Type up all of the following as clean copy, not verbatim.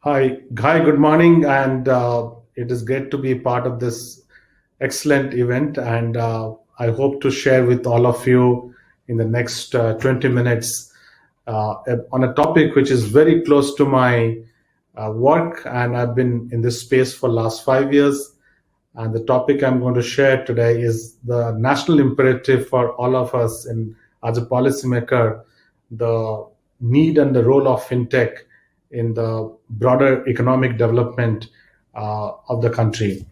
Hi, good morning, and it is great to be part of this excellent event. And I hope to share with all of you in the next 20 minutes on a topic which is very close to my work, and I've been in this space for last 5 years. And the topic I'm going to share today is the national imperative for all of us in as a policymaker, the need and the role of fintech in the broader economic development of the country.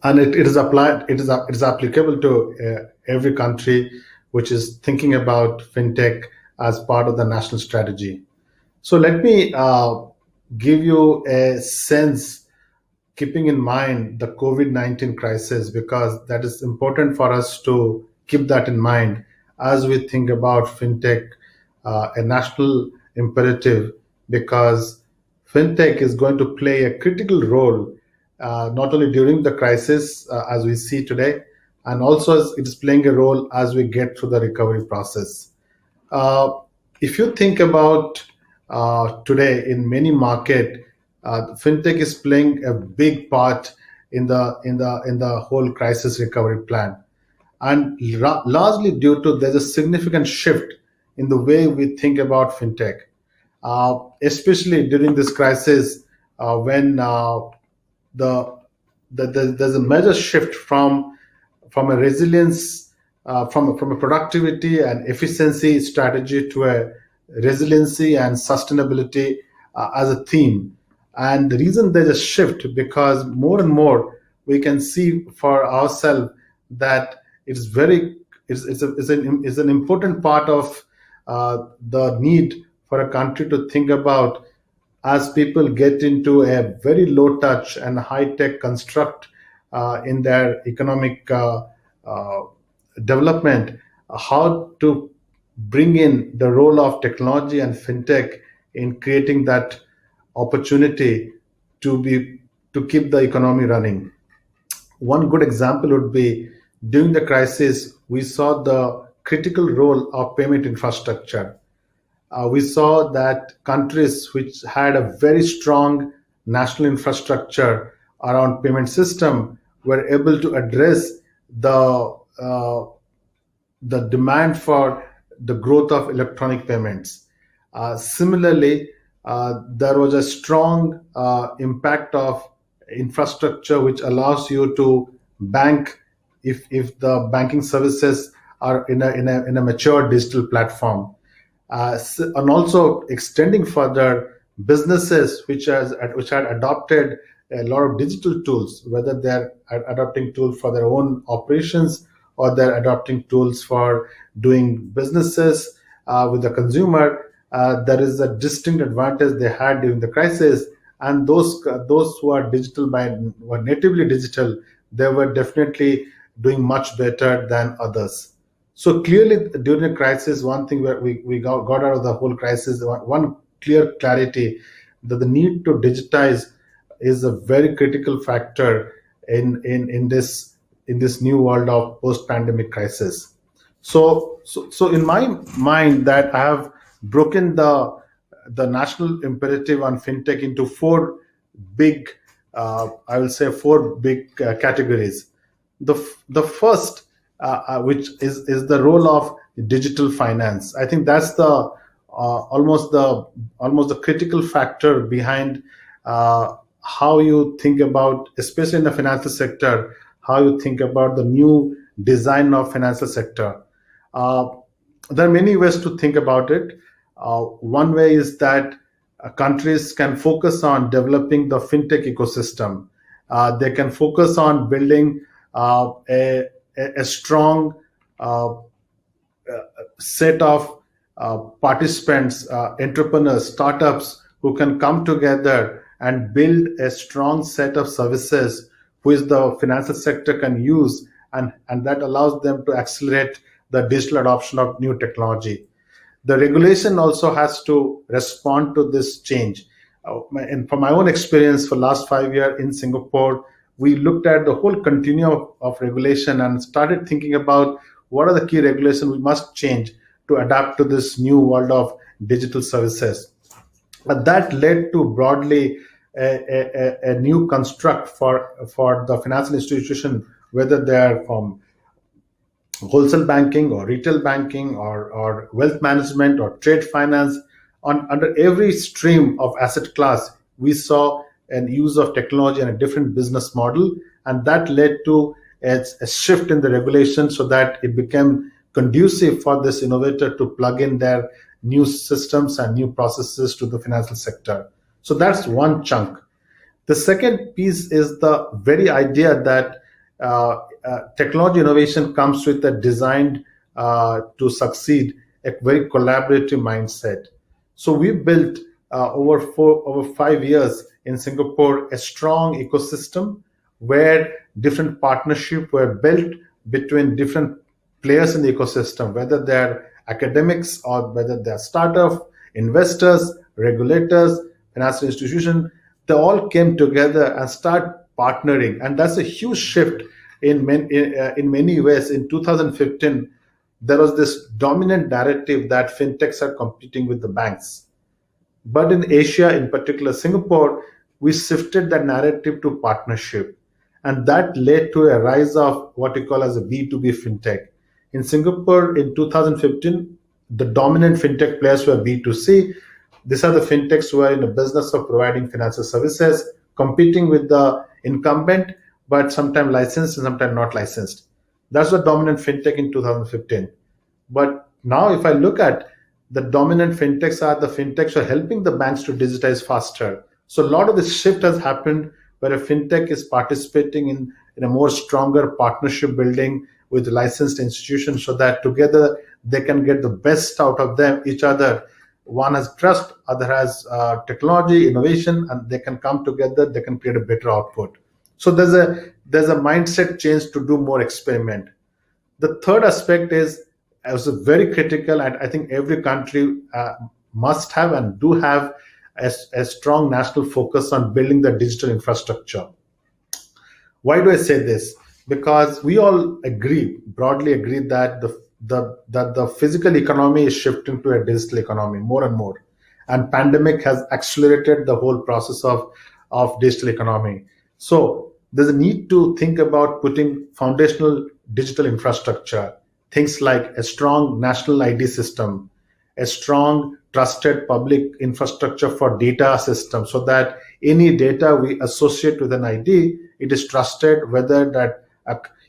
And it is applied. It is applicable to every country which is thinking about fintech as part of the national strategy. So let me give you a sense, keeping in mind the COVID-19 crisis, because that is important for us to keep that in mind as we think about fintech, a national imperative, because fintech is going to play a critical role not only during the crisis as we see today, and also as it is playing a role as we get through the recovery process. Uh, if you think about today in many market, fintech is playing a big part in the whole crisis recovery plan, and largely due to there's a significant shift in the way we think about fintech, especially during this crisis when the, there's a major shift from a resilience, from a productivity and efficiency strategy to a resiliency and sustainability as a theme. And the reason there's a shift because more and more we can see for ourselves that it's very it's an important part of the need for a country to think about as people get into a very low touch and high tech construct in their economic uh, development, how to bring in the role of technology and fintech in creating that opportunity to be to keep the economy running. One good example would be during the crisis, we saw the critical role of payment infrastructure. We saw that countries which had a very strong national infrastructure around payment system were able to address the uh, the demand for the growth of electronic payments. Similarly, there was a strong impact of infrastructure which allows you to bank if the banking services are in a mature digital platform, and also extending further businesses which had adopted a lot of digital tools, whether they're adopting tools for their own operations or they're adopting tools for doing businesses with the consumer. There is a distinct advantage they had during the crisis, and those who are digital by were natively digital, they were definitely doing much better than others. So clearly, during the crisis, one thing where we got out of the whole crisis, one clear clarity that the need to digitize is a very critical factor in this new world of post-pandemic crisis. So in my mind, that I have broken the national imperative on fintech into four big, I will say four big categories. The first, which is the role of digital finance. I think that's the almost the critical factor behind how you think about, especially in the financial sector, how you think about the new design of financial sector. Uh, there are many ways to think about it. One way is that countries can focus on developing the fintech ecosystem. They can focus on building a strong uh, set of participants, entrepreneurs, startups who can come together and build a strong set of services which the financial sector can use, and that allows them to accelerate the digital adoption of new technology. The regulation also has to respond to this change. And from my own experience for last 5 years in Singapore, we looked at the whole continuum of regulation and started thinking about what are the key regulations we must change to adapt to this new world of digital services. But that led to broadly a new construct for the financial institution, whether they are from wholesale banking or retail banking or wealth management or trade finance. Under every stream of asset class, we saw an use of technology and a different business model, and that led to a shift in the regulation so that it became conducive for this innovator to plug in their new systems and new processes to the financial sector. So that's one chunk. The second piece is the very idea that technology innovation comes with a designed to succeed, a very collaborative mindset. So we built over 5 years in Singapore a strong ecosystem where different partnerships were built between different players in the ecosystem, whether they're academics or whether they're startup, investors, regulators, financial institutions. They all came together and start partnering, and that's a huge shift in many ways. In 2015, there was this dominant narrative that fintechs are competing with the banks. But in Asia, in particular Singapore, we shifted that narrative to partnership. And that led to a rise of what we call as a B2B fintech. In Singapore in 2015, the dominant fintech players were B2C. These are the fintechs who are in the business of providing financial services, competing with the incumbent, but sometimes licensed and sometimes not licensed. That's the dominant fintech in 2015. But now, if I look at the dominant fintechs, are the fintechs who are helping the banks to digitize faster. So a lot of this shift has happened where a fintech is participating in a more stronger partnership building with licensed institutions so that together they can get the best out of them, each other. One has trust, other has technology, innovation, and they can come together, they can create a better output. So there's a mindset change to do more experiment. The third aspect is also very critical, and I think every country must have and do have a strong national focus on building the digital infrastructure. Why do I say this? Because we all broadly agree that the physical economy is shifting to a digital economy more and more, and pandemic has accelerated the whole process of digital economy. So there's a need to think about putting foundational digital infrastructure, things like a strong national ID system, a strong trusted public infrastructure for data system, so that any data we associate with an ID, it is trusted, whether that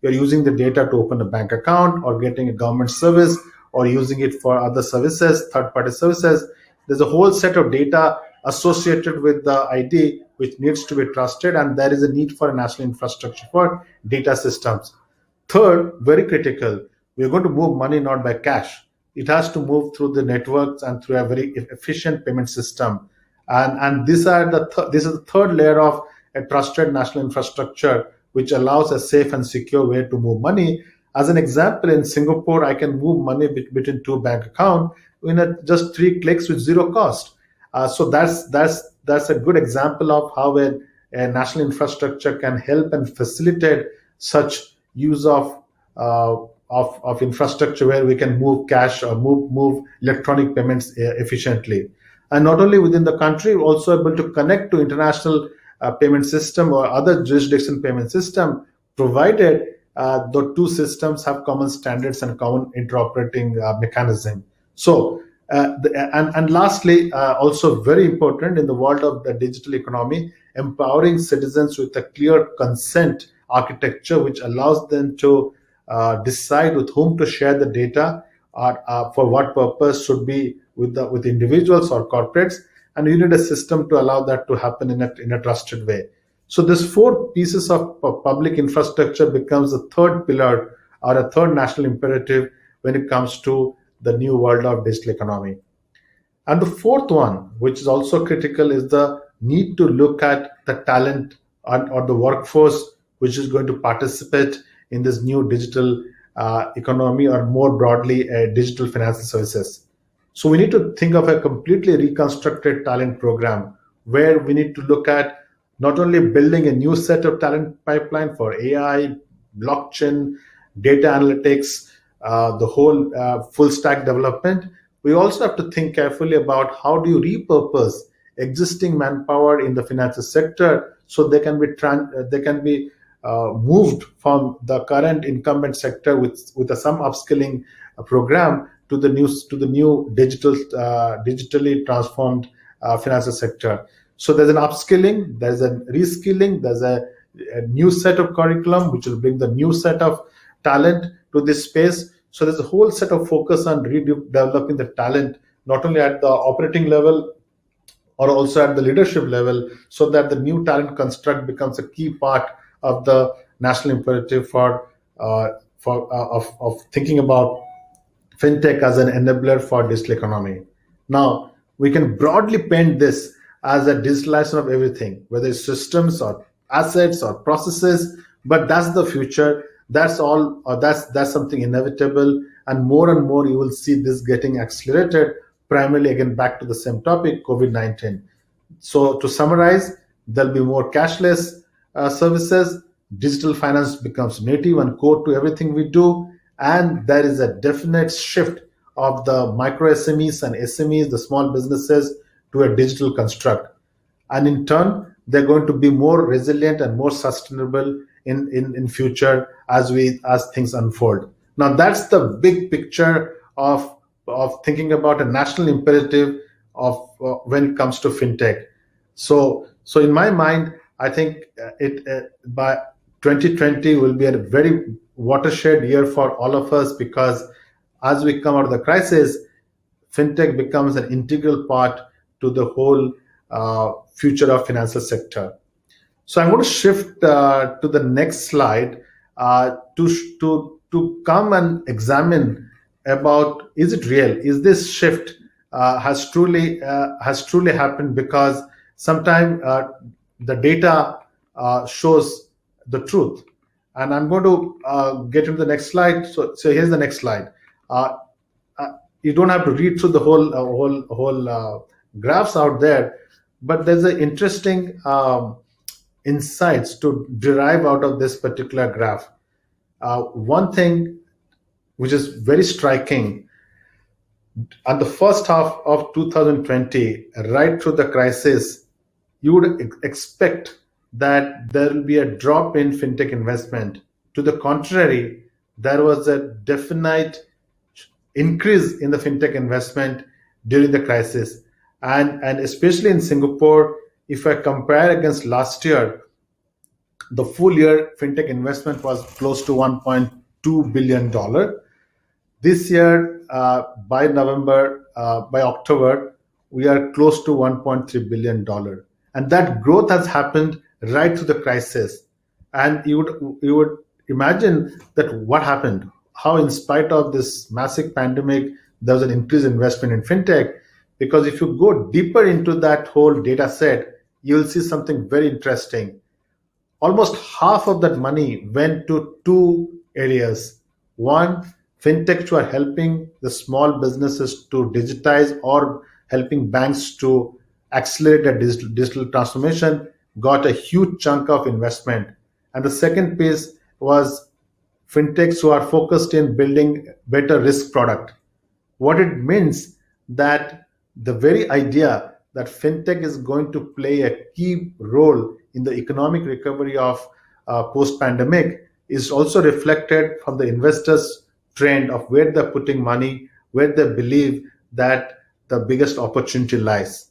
you're using the data to open a bank account or getting a government service or using it for other services, third-party services. There's a whole set of data associated with the ID which needs to be trusted, and there is a need for a national infrastructure for data systems. Third, very critical, we're going to move money not by cash. It has to move through the networks and through a very efficient payment system. And this is the third layer of a trusted national infrastructure, which allows a safe and secure way to move money. As an example, in Singapore, I can move money between two bank accounts in just 3 clicks with zero cost. So that's a good example of how a national infrastructure can help and facilitate such use of infrastructure where we can move cash or move electronic payments efficiently. And not only within the country, we're also able to connect to international payment system or other jurisdiction payment system, provided the two systems have common standards and common interoperating mechanism. So, and lastly, also very important in the world of the digital economy, empowering citizens with a clear consent architecture, which allows them to decide with whom to share the data or for what purpose should be with individuals or corporates, and you need a system to allow that to happen in a trusted way. So this 4 pieces of public infrastructure becomes the third pillar or a third national imperative when it comes to the new world of digital economy. And the fourth one, which is also critical, is the need to look at the talent or the workforce which is going to participate in this new digital economy, or more broadly, digital financial services. So we need to think of a completely reconstructed talent program where we need to look at not only building a new set of talent pipeline for AI, blockchain, data analytics, the whole full stack development. We also have to think carefully about how do you repurpose existing manpower in the financial sector, so they can be moved from the current incumbent sector with some upskilling program to the new digitally transformed financial sector. So there's an upskilling, there's a reskilling, there's a new set of curriculum which will bring the new set of talent to this space. So there's a whole set of focus on redeveloping the talent, not only at the operating level or also at the leadership level, so that the new talent construct becomes a key part of the national imperative of thinking about fintech as an enabler for digital economy. Now, we can broadly paint this as a digitalization of everything, whether it's systems or assets or processes, but that's the future. That's all, or that's something inevitable, and more you will see this getting accelerated, primarily again back to the same topic, COVID-19. So to summarize, there'll be more cashless services, digital finance becomes native and core to everything we do, and there is a definite shift of the micro SMEs and SMEs, the small businesses, to a digital construct. And in turn, they're going to be more resilient and more sustainable in future as things unfold. Now, that's the big picture of thinking about a national imperative of when it comes to fintech. So in my mind, I think by 2020 will be a very watershed year for all of us, because as we come out of the crisis, fintech becomes an integral part to the whole future of financial sector. So I'm going to shift to the next slide to come and examine about, is it real? Is this shift has truly happened? Because sometimes the data shows the truth. And I'm going to get into the next slide. So here's the next slide. You don't have to read through the whole graphs out there, but there's an interesting insights to derive out of this particular graph. One thing which is very striking, at the first half of 2020, right through the crisis, you would expect that there will be a drop in fintech investment. To the contrary, there was a definite increase in the fintech investment during the crisis. And especially in Singapore, if I compare against last year, the full year fintech investment was close to $1.2 billion. This year, by October, we are close to $1.3 billion. And that growth has happened right through the crisis. And you would imagine that what happened, how in spite of this massive pandemic, there was an increased investment in fintech. Because if you go deeper into that whole data set, you'll see something very interesting. Almost half of that money went to two areas. One, fintechs were helping the small businesses to digitize or helping banks to accelerate their digital transformation, got a huge chunk of investment. And the second piece was fintechs who are focused in building better risk product. What it means that the very idea that fintech is going to play a key role in the economic recovery of post-pandemic is also reflected from the investors' trend of where they're putting money, where they believe that the biggest opportunity lies.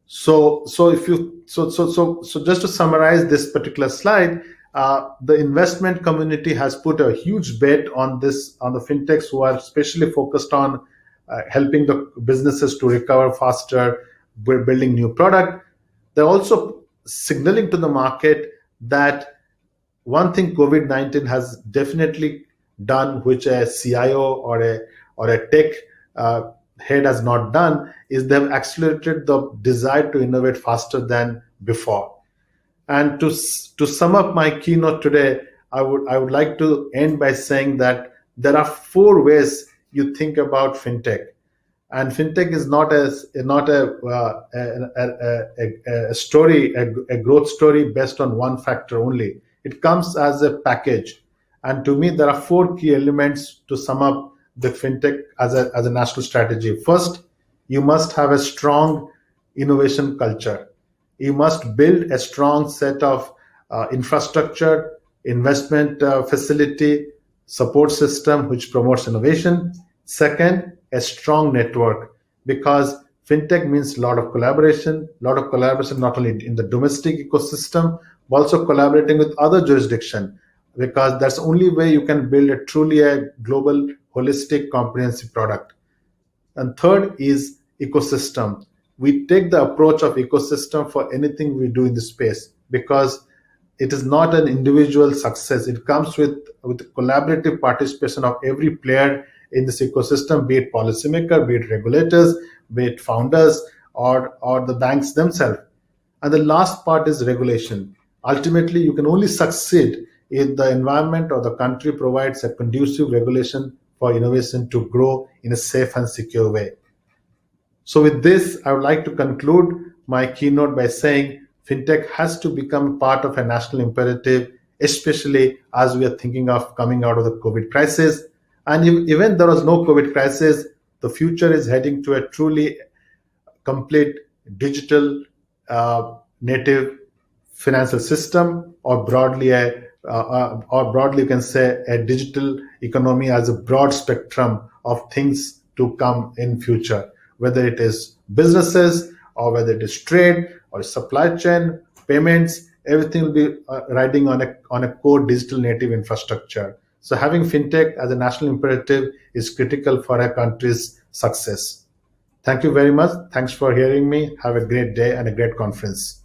So just to summarize this particular slide, the investment community has put a huge bet on the fintechs who are especially focused on helping the businesses to recover faster, building new product. They're also signaling to the market that one thing COVID-19 has definitely done, which a CIO or a tech head has not done, is they've accelerated the desire to innovate faster than before. And to sum up my keynote today, I would like to end by saying that there are four ways you think about fintech, and fintech is not a story, a growth story based on one factor only. It comes as a package, and to me, there are four key elements to sum up the fintech as a national strategy. First, you must have a strong innovation culture. You must build a strong set of infrastructure, investment facility, support system which promotes innovation. Second, a strong network, because fintech means a lot of collaboration not only in the domestic ecosystem, but also collaborating with other jurisdiction, because that's the only way you can build a truly a global, holistic, comprehensive product. And third is ecosystem. We take the approach of ecosystem for anything we do in the space, because it is not an individual success. It comes with collaborative participation of every player in this ecosystem, be it policymaker, be it regulators, be it founders, or the banks themselves. And the last part is regulation. Ultimately, you can only succeed if the environment or the country provides a conducive regulation for innovation to grow in a safe and secure way. So with this, I would like to conclude my keynote by saying fintech has to become part of a national imperative, especially as we are thinking of coming out of the COVID crisis. And even there was no COVID crisis, the future is heading to a truly complete digital native financial system, or broadly you can say a digital economy as a broad spectrum of things to come in future, whether it is businesses or whether it is trade or supply chain, payments, everything will be riding on a core digital native infrastructure. So having fintech as a national imperative is critical for a country's success. Thank you very much. Thanks for hearing me. Have a great day and a great conference.